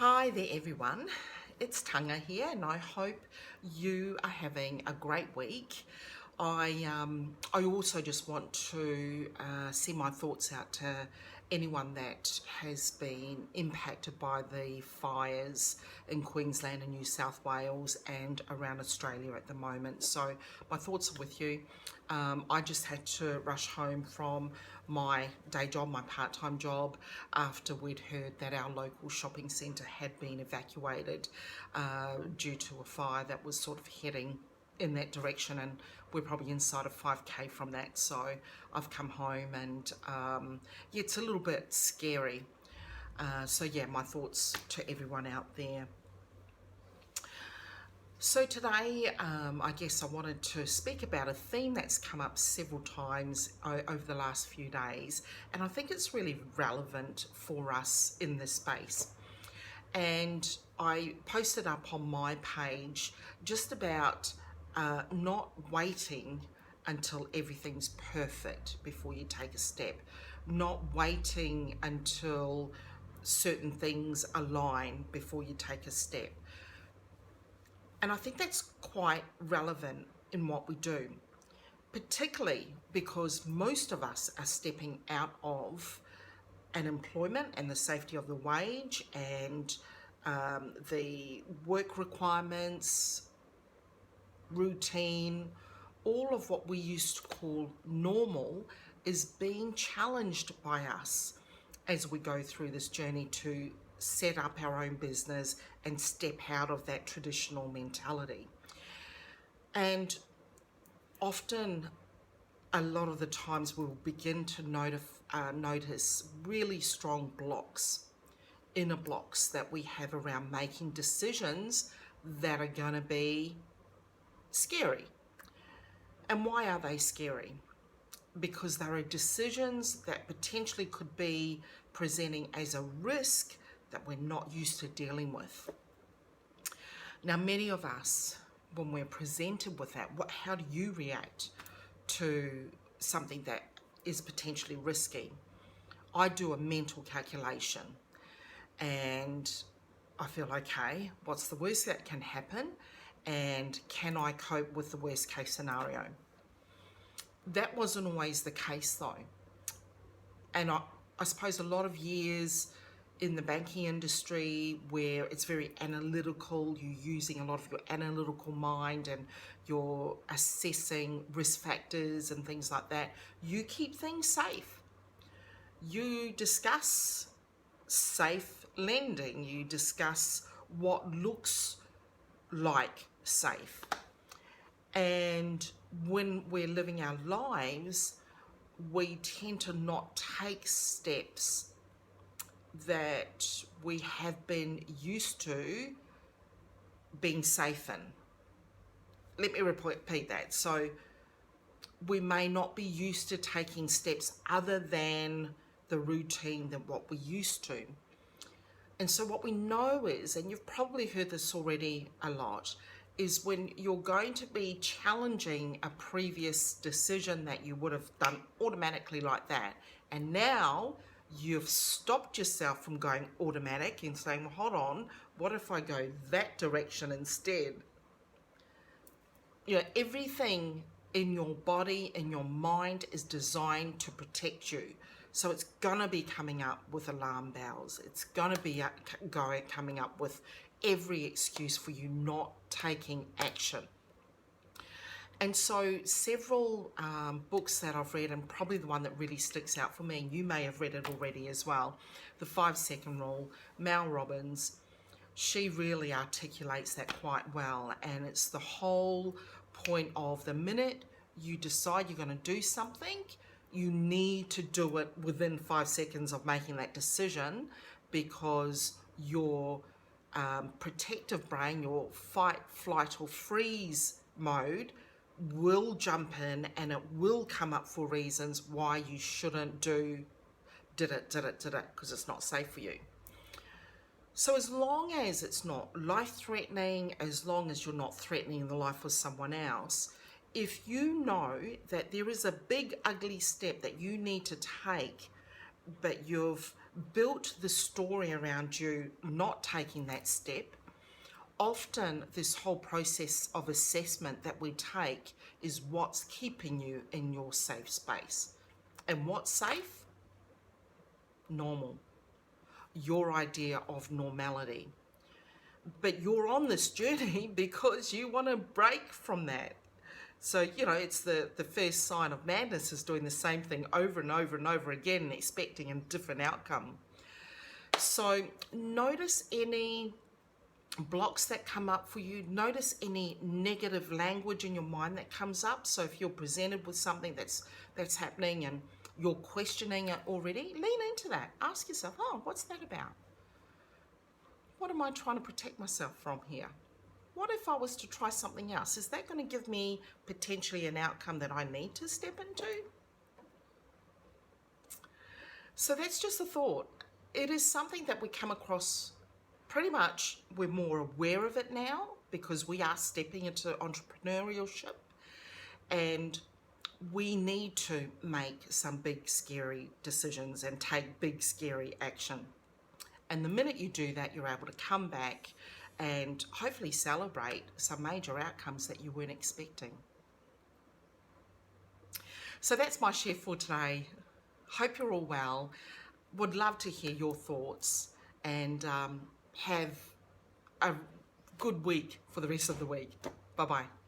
Hi there everyone, it's Tanga here and I hope you are having a great week. I also just want to send my thoughts out to anyone that has been impacted by the fires in Queensland and New South Wales and around Australia at the moment. So my thoughts are with you. I just had to rush home from my day job, my part-time job, after we'd heard that our local shopping centre had been evacuated due to a fire that was sort of heading in that direction, and we're probably inside of 5k from that. So I've come home and yeah, it's a little bit scary. So yeah, my thoughts to everyone out there. So today, I guess I wanted to speak about a theme that's come up several times over the last few days, and I think it's really relevant for us in this space. And I posted up on my page just about not waiting until everything's perfect before you take a step, not waiting until certain things align before you take a step. And I think that's quite relevant in what we do, particularly because most of us are stepping out of an employment and the safety of the wage and the work requirements, routine, all of what we used to call normal is being challenged by us as we go through this journey to set up our own business and step out of that traditional mentality. And often, a lot of the times, we'll begin to notice really strong blocks, inner blocks that we have around making decisions that are going to be scary. And why are they scary? Because there are decisions that potentially could be presenting as a risk that we're not used to dealing with. Now, many of us, when we're presented with that, how do you react to something that is potentially risky? I do a mental calculation and I feel, okay, what's the worst that can happen? And can I cope with the worst case scenario? That wasn't always the case though. And I suppose a lot of years in the banking industry where it's very analytical, you're using a lot of your analytical mind and you're assessing risk factors and things like that, you keep things safe. You discuss safe lending, you discuss what looks like safe. And when we're living our lives, we tend to not take steps that we have been used to being safe in. Let me repeat that. So we may not be used to taking steps other than the routine than what we used to. And so what we know is, and you've probably heard this already a lot, is when you're going to be challenging a previous decision that you would have done automatically like that, and now you've stopped yourself from going automatic and saying, well, hold on, what if I go that direction instead? You know, everything in your body, in your mind is designed to protect you. So it's gonna be coming up with alarm bells. It's gonna be coming up with every excuse for you not taking action. And so several books that I've read, and probably the one that really sticks out for me, and you may have read it already as well, The 5-Second Rule, Mel Robbins, she really articulates that quite well. And it's the whole point of the minute you decide you're going to do something, you need to do it within 5 seconds of making that decision, because your protective brain, your fight, flight or freeze mode will jump in and it will come up for reasons why you shouldn't did it, because it's not safe for you. So as long as it's not life-threatening, as long as you're not threatening the life of someone else, if you know that there is a big ugly step that you need to take, but you've built the story around you not taking that step. Often this whole process of assessment that we take is what's keeping you in your safe space. And what's safe? Normal. Your idea of normality. But you're on this journey because you want to break from that. So, it's the first sign of madness is doing the same thing over and over and over again and expecting a different outcome. So notice any blocks that come up for you. Notice any negative language in your mind that comes up. So if you're presented with something that's happening and you're questioning it already, lean into that. Ask yourself, what's that about? What am I trying to protect myself from here? What if I was to try something else? Is that going to give me potentially an outcome that I need to step into? So that's just a thought. It is something that we come across pretty much. We're more aware of it now because we are stepping into entrepreneurship, and we need to make some big scary decisions and take big scary action. And the minute you do that, you're able to come back and hopefully celebrate some major outcomes that you weren't expecting. So that's my share for today. Hope you're all well. Would love to hear your thoughts, and have a good week for the rest of the week. Bye-bye.